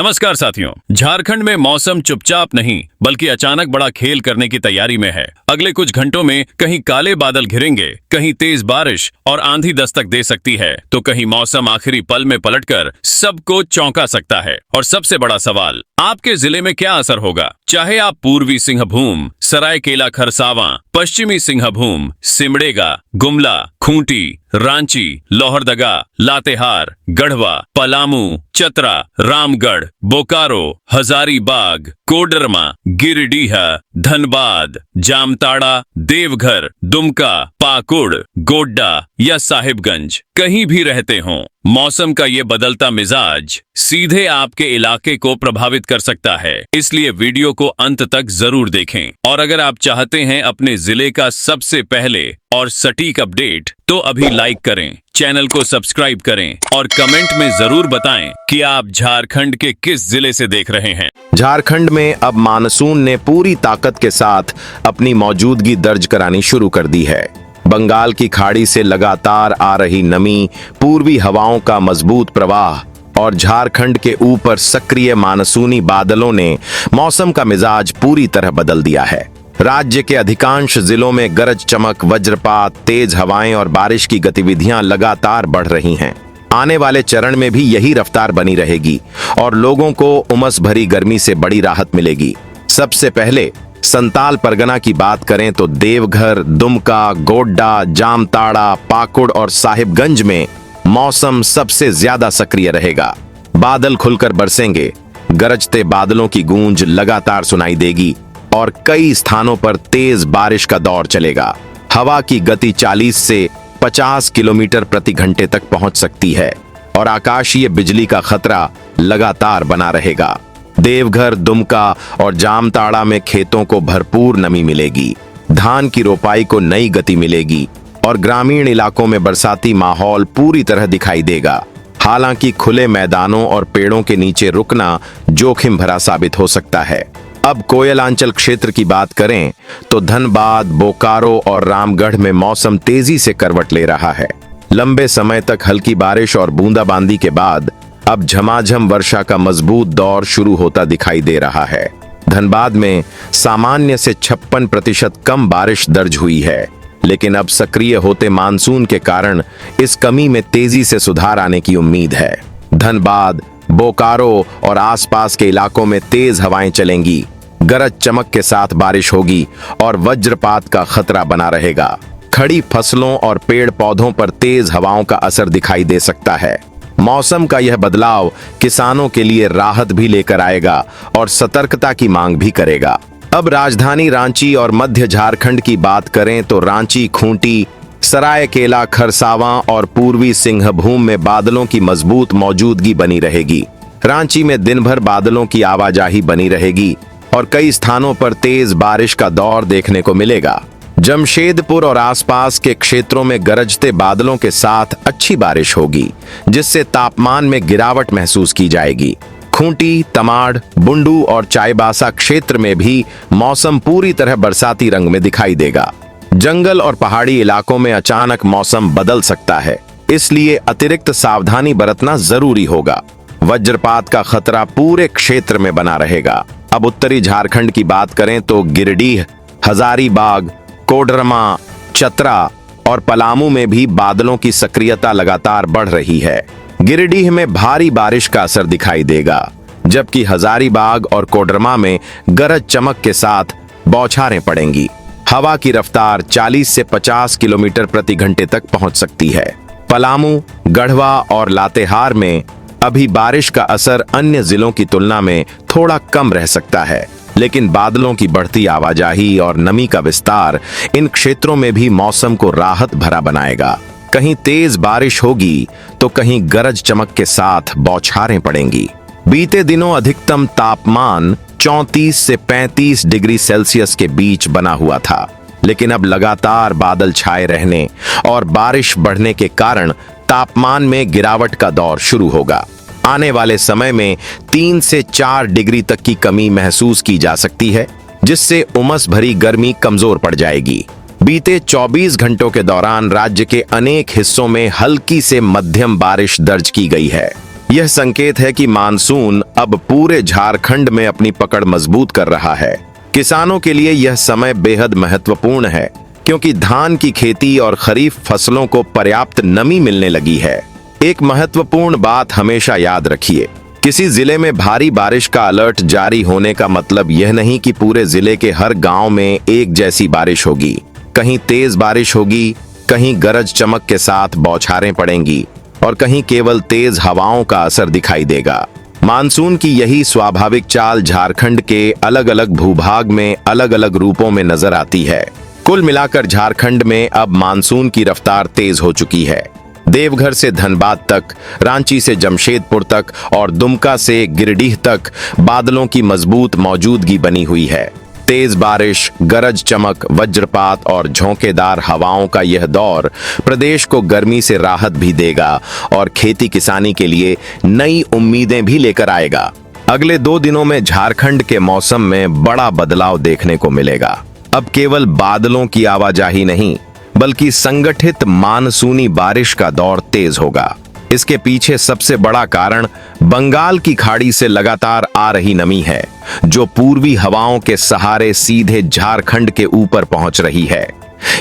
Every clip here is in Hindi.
नमस्कार साथियों। झारखंड में मौसम चुपचाप नहीं बल्कि अचानक बड़ा खेल करने की तैयारी में है। अगले कुछ घंटों में कहीं काले बादल घिरेंगे, कहीं तेज बारिश और आंधी दस्तक दे सकती है, तो कहीं मौसम आखिरी पल में पलटकर सबको चौंका सकता है। और सबसे बड़ा सवाल, आपके जिले में क्या असर होगा? चाहे आप पूर्वी सिंहभूम, सरायकेला खरसावां, पश्चिमी सिंहभूम, सिमडेगा, गुमला, खूंटी, रांची, लोहरदगा, लातेहार, गढ़वा, पलामू, चतरा, रामगढ़, बोकारो, हजारीबाग, कोडरमा, गिरिडीह, धनबाद, जामताड़ा, देवघर, दुमका, पाकुड़, गोड्डा या साहिबगंज कहीं भी रहते हों, मौसम का ये बदलता मिजाज सीधे आपके इलाके को प्रभावित कर सकता है। इसलिए वीडियो को अंत तक जरूर देखें। और अगर आप चाहते हैं अपने जिले का सबसे पहले और सटीक अपडेट, तो अभी लाइक करें, चैनल को सब्सक्राइब करें और कमेंट में जरूर बताएं कि आप झारखंड के किस जिले से देख रहे हैं। झारखंड में अब मानसून ने पूरी ताकत के साथ अपनी मौजूदगी दर्ज करानी शुरू कर दी है। बंगाल की खाड़ी से लगातार आ रही नमी, पूर्वी हवाओं का मजबूत प्रवाह और झारखंड के ऊपर सक्रिय मानसूनी बादलों ने मौसम का मिजाज पूरी तरह बदल दिया है। राज्य के अधिकांश जिलों में गरज चमक, वज्रपात, तेज हवाएं और बारिश की गतिविधियां लगातार बढ़ रही हैं। आने वाले चरण में भी यही रफ्तार बनी रहेगी और लोगों को उमस भरी गर्मी से बड़ी राहत मिलेगी। सबसे पहले संताल परगना की बात करें तो देवघर, दुमका, गोड्डा, जामताड़ा, पाकुड़ और साहिबगंज में मौसम सबसे ज्यादा सक्रिय रहेगा। बादल खुलकर बरसेंगे, गरजते बादलों की गूंज लगातार सुनाई देगी और कई स्थानों पर तेज बारिश का दौर चलेगा। हवा की गति 40 से 50 किलोमीटर प्रति घंटे तक पहुंच सकती है और आकाशीय बिजली का खतरा लगातार बना रहेगा। देवघर, दुमका और जामताड़ा में खेतों को भरपूर नमी मिलेगी, धान की रोपाई को नई गति मिलेगी और ग्रामीण इलाकों में बरसाती माहौल पूरी तरह दिखाई देगा। हालांकि खुले मैदानों और पेड़ों के नीचे रुकना जोखिम भरा साबित हो सकता है। अब कोयलांचल क्षेत्र की बात करें तो धनबाद, बोकारो और रामगढ़ में मौसम तेजी से करवट ले रहा है। लंबे समय तक हल्की बारिश और बूंदाबांदी के बाद अब झमाझम वर्षा का मजबूत दौर शुरू होता दिखाई दे रहा है। धनबाद में सामान्य से 56% कम बारिश दर्ज हुई है, लेकिन अब सक्रिय होते मानसून के कारण इस कमी में तेजी से सुधार आने की उम्मीद है। धनबाद, बोकारो और आसपास के इलाकों में तेज हवाएं चलेंगी, गरज चमक के साथ बारिश होगी और वज्रपात का खतरा बना रहेगा। खड़ी फसलों और पेड़ पौधों पर तेज हवाओं का असर दिखाई दे सकता है। मौसम का यह बदलाव किसानों के लिए राहत भी लेकर आएगा और सतर्कता की मांग भी करेगा। अब राजधानी रांची और मध्य झारखंड की बात करें तो रांची, खूंटी, सरायकेला खरसावां और पूर्वी सिंहभूम में बादलों की मजबूत मौजूदगी बनी रहेगी। रांची में दिन भर बादलों की आवाजाही बनी रहेगी और कई स्थानों पर तेज बारिश का दौर देखने को मिलेगा। जमशेदपुर और आसपास के क्षेत्रों में गरजते बादलों के साथ अच्छी बारिश होगी, जिससे तापमान में गिरावट महसूस की जाएगी। खूंटी, तमाड़, बुंडू और चाईबासा क्षेत्र में भी मौसम पूरी तरह बरसाती रंग में दिखाई देगा। जंगल और पहाड़ी इलाकों में अचानक मौसम बदल सकता है, इसलिए अतिरिक्त सावधानी बरतना जरूरी होगा। वज्रपात का खतरा पूरे क्षेत्र में बना रहेगा। अब उत्तरी झारखंड की बात करें तो गिरिडीह, हजारीबाग, कोडरमा, चतरा और पलामू में भी बादलों की सक्रियता लगातार बढ़ रही है। गिरिडीह में भारी बारिश का असर दिखाई देगा, जबकि हजारीबाग और कोडरमा में गरज चमक के साथ बौछारें पड़ेंगी। हवा की रफ्तार 40 से 50 किलोमीटर प्रति घंटे तक पहुंच सकती है। पलामू, गढ़वा और लातेहार में अभी बारिश का असर अन्य जिलों की तुलना में थोड़ा कम रह सकता है, लेकिन बादलों की बढ़ती आवाजाही और नमी का विस्तार इन क्षेत्रों में भी मौसम को राहत भरा बनाएगा। कहीं तेज बारिश होगी तो कहीं गरज चमक के साथ बौछारें पड़ेंगी। बीते दिनों अधिकतम तापमान 34 से 35 डिग्री सेल्सियस के बीच बना हुआ था, लेकिन अब लगातार बादल छाए रहने और बारिश बढ़ने के कारण तापमान में गिरावट का दौर शुरू होगा। आने वाले समय में 3 से 4 डिग्री तक की कमी महसूस की जा सकती है, जिससे उमस भरी गर्मी कमजोर पड़ जाएगी। बीते 24 घंटों के दौरान राज्य के अनेक हिस्सों में हल्की से मध्यम बारिश दर्ज की गई है। यह संकेत है कि मानसून अब पूरे झारखंड में अपनी पकड़ मजबूत कर रहा है। किसानों के लिए यह समय बेहद महत्वपूर्ण है, क्योंकि धान की खेती और खरीफ फसलों को पर्याप्त नमी मिलने लगी है। एक महत्वपूर्ण बात हमेशा याद रखिए, किसी जिले में भारी बारिश का अलर्ट जारी होने का मतलब यह नहीं कि पूरे जिले के हर गांव में एक जैसी बारिश होगी। कहीं तेज बारिश होगी, कहीं गरज चमक के साथ बौछारें पड़ेंगी और कहीं केवल तेज हवाओं का असर दिखाई देगा। मानसून की यही स्वाभाविक चाल झारखंड के अलग अलग भूभाग में अलग अलग रूपों में नजर आती है। कुल मिलाकर झारखंड में अब मानसून की रफ्तार तेज हो चुकी है। देवघर से धनबाद तक, रांची से जमशेदपुर तक और दुमका से गिरिडीह तक बादलों की मजबूत मौजूदगी बनी हुई है। तेज बारिश, गरज चमक, वज्रपात और झोंकेदार हवाओं का यह दौर प्रदेश को गर्मी से राहत भी देगा और खेती किसानी के लिए नई उम्मीदें भी लेकर आएगा। अगले 2 दिनों में झारखंड के मौसम में बड़ा बदलाव देखने को मिलेगा। अब केवल बादलों की आवाजाही नहीं, बल्कि संगठित मानसूनी बारिश का दौर तेज होगा। इसके पीछे सबसे बड़ा कारण बंगाल की खाड़ी से लगातार आ रही नमी है, जो पूर्वी हवाओं के सहारे सीधे झारखंड के ऊपर पहुंच रही है।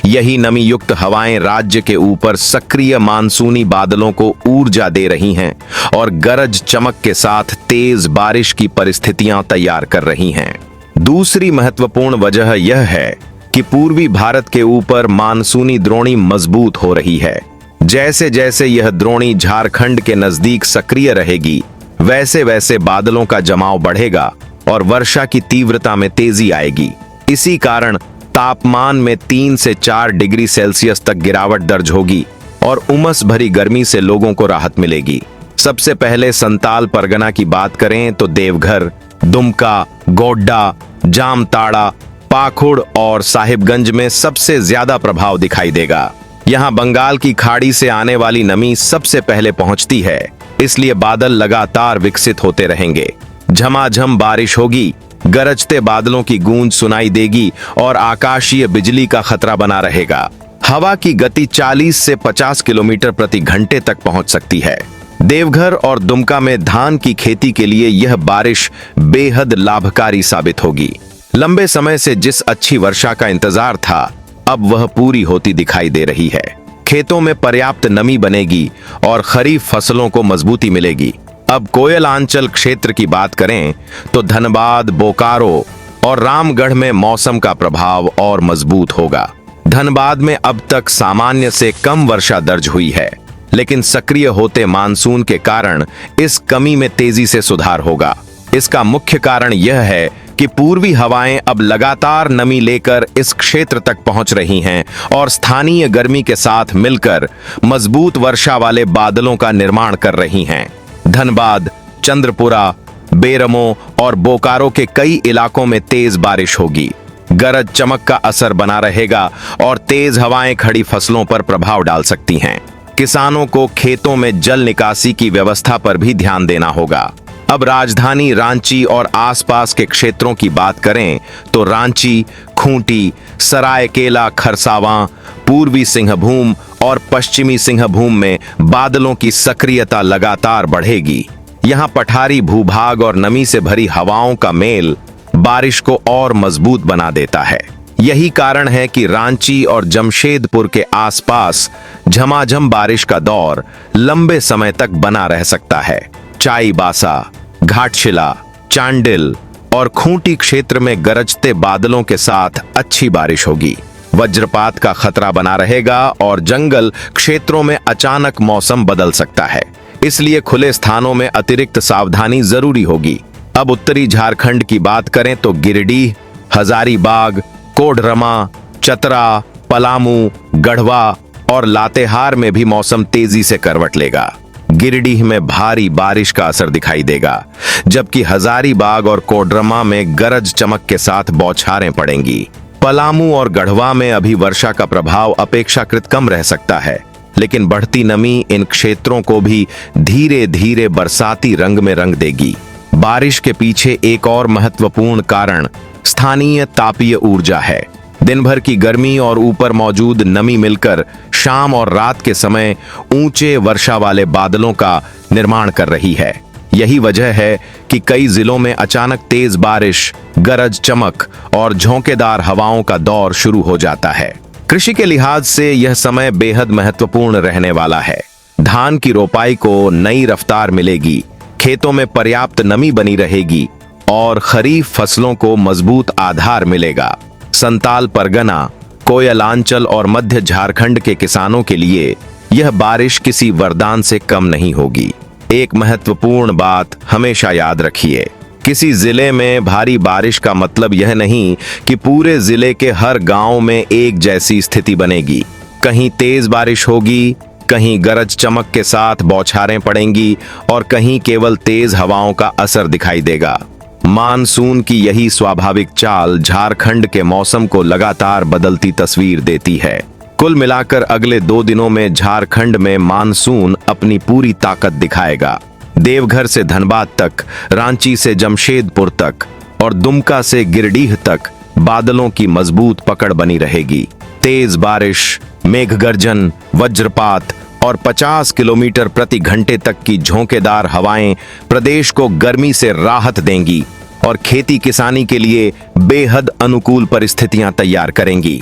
यही नमी युक्त हवाएं राज्य के ऊपर सक्रिय मानसूनी बादलों को ऊर्जा दे रही हैं और गरज चमक के साथ तेज बारिश की परिस्थितियां तैयार कर रही हैं। दूसरी महत्वपूर्ण वजह यह है कि पूर्वी भारत के ऊपर मानसूनी द्रोणी मजबूत हो रही है। जैसे जैसे यह द्रोणी झारखंड के नजदीक सक्रिय रहेगी, वैसे वैसे बादलों का जमाव बढ़ेगा और वर्षा की तीव्रता में तेजी आएगी। इसी कारण तापमान में 3 से 4 डिग्री सेल्सियस तक गिरावट दर्ज होगी और उमस भरी गर्मी से लोगों को राहत मिलेगी। सबसे पहले संताल परगना की बात करें तो देवघर, दुमका, गोड्डा, जामताड़ा, पाखुड़ और साहिबगंज में सबसे ज्यादा प्रभाव दिखाई देगा। यहाँ बंगाल की खाड़ी से आने वाली नमी सबसे पहले पहुंचती है, इसलिए बादल लगातार विकसित होते रहेंगे। झमाझम बारिश होगी, गरजते बादलों की गूंज सुनाई देगी और आकाशीय बिजली का खतरा बना रहेगा। हवा की गति 40 से 50 किलोमीटर प्रति घंटे तक पहुंच सकती है। देवघर और दुमका में धान की खेती के लिए यह बारिश बेहद लाभकारी साबित होगी। लंबे समय से जिस अच्छी वर्षा का इंतजार था, अब वह पूरी होती दिखाई दे रही है। खेतों में पर्याप्त नमी बनेगी और खरीफ फसलों को मजबूती मिलेगी। अब कोयलांचल क्षेत्र की बात करें तो धनबाद, बोकारो और रामगढ़ में मौसम का प्रभाव और मजबूत होगा। धनबाद में अब तक सामान्य से कम वर्षा दर्ज हुई है, लेकिन सक्रिय होते मानसून के कारण इस कमी में तेजी से सुधार होगा। इसका मुख्य कारण यह है कि पूर्वी हवाएं अब लगातार नमी लेकर इस क्षेत्र तक पहुंच रही हैं और स्थानीय गर्मी के साथ मिलकर मजबूत वर्षा वाले बादलों का निर्माण कर रही हैं। धनबाद, चंद्रपुरा, बेरमो और बोकारो के कई इलाकों में तेज बारिश होगी। गरज चमक का असर बना रहेगा और तेज हवाएं खड़ी फसलों पर प्रभाव डाल सकती हैं। किसानों को खेतों में जल निकासी की व्यवस्था पर भी ध्यान देना होगा। अब राजधानी रांची और आसपास के क्षेत्रों की बात करें तो रांची, खूंटी, सरायकेला खरसावां, पूर्वी सिंहभूम और पश्चिमी सिंहभूम में बादलों की सक्रियता लगातार बढ़ेगी। यहां पठारी भूभाग और नमी से भरी हवाओं का मेल बारिश को और मजबूत बना देता है। यही कारण है कि रांची और जमशेदपुर के आसपास झमाझम बारिश का दौर लंबे समय तक बना रह सकता है। चाईबासा, घाटशिला, चांडिल और खूंटी क्षेत्र में गरजते बादलों के साथ अच्छी बारिश होगी। वज्रपात का खतरा बना रहेगा और जंगल क्षेत्रों में अचानक मौसम बदल सकता है, इसलिए खुले स्थानों में अतिरिक्त सावधानी जरूरी होगी। अब उत्तरी झारखंड की बात करें तो गिरिडीह, हजारीबाग, कोडरमा, चतरा, पलामू, गढ़वा और लातेहार में भी मौसम तेजी से करवट लेगा। गिरिडीह में भारी बारिश का असर दिखाई देगा, जबकि हजारीबाग और कोडरमा में गरज चमक के साथ बौछारें पड़ेंगी। पलामू और गढ़वा में अभी वर्षा का प्रभाव अपेक्षाकृत कम रह सकता है, लेकिन बढ़ती नमी इन क्षेत्रों को भी धीरे धीरे बरसाती रंग में रंग देगी। बारिश के पीछे एक और महत्वपूर्ण कारण स्थानीय तापीय ऊर्जा है। दिन भर की गर्मी और ऊपर मौजूद नमी मिलकर शाम और रात के समय ऊंचे वर्षा वाले बादलों का निर्माण कर रही है। यही वजह है कि कई जिलों में अचानक तेज बारिश, गरज चमक और झोंकेदार हवाओं का दौर शुरू हो जाता है। कृषि के लिहाज से यह समय बेहद महत्वपूर्ण रहने वाला है। धान की रोपाई को नई रफ्तार मिलेगी, खेतों में पर्याप्त नमी बनी रहेगी और खरीफ फसलों को मजबूत आधार मिलेगा। संताल परगना, कोयलांचल और मध्य झारखंड के किसानों के लिए यह बारिश किसी वरदान से कम नहीं होगी। एक महत्वपूर्ण बात हमेशा याद रखिए, किसी जिले में भारी बारिश का मतलब यह नहीं कि पूरे जिले के हर गांव में एक जैसी स्थिति बनेगी। कहीं तेज बारिश होगी, कहीं गरज चमक के साथ बौछारें पड़ेंगी और कहीं केवल तेज हवाओं का असर दिखाई देगा। मानसून की यही स्वाभाविक चाल झारखंड के मौसम को लगातार बदलती तस्वीर देती है। कुल मिलाकर अगले 2 दिनों में झारखंड में मानसून अपनी पूरी ताकत दिखाएगा। देवघर से धनबाद तक, रांची से जमशेदपुर तक और दुमका से गिरिडीह तक बादलों की मजबूत पकड़ बनी रहेगी। तेज बारिश, मेघगर्जन, वज्रपात और 50 किलोमीटर प्रति घंटे तक की झोंकेदार हवाएं प्रदेश को गर्मी से राहत देंगी और खेती किसानी के लिए बेहद अनुकूल परिस्थितियां तैयार करेंगी।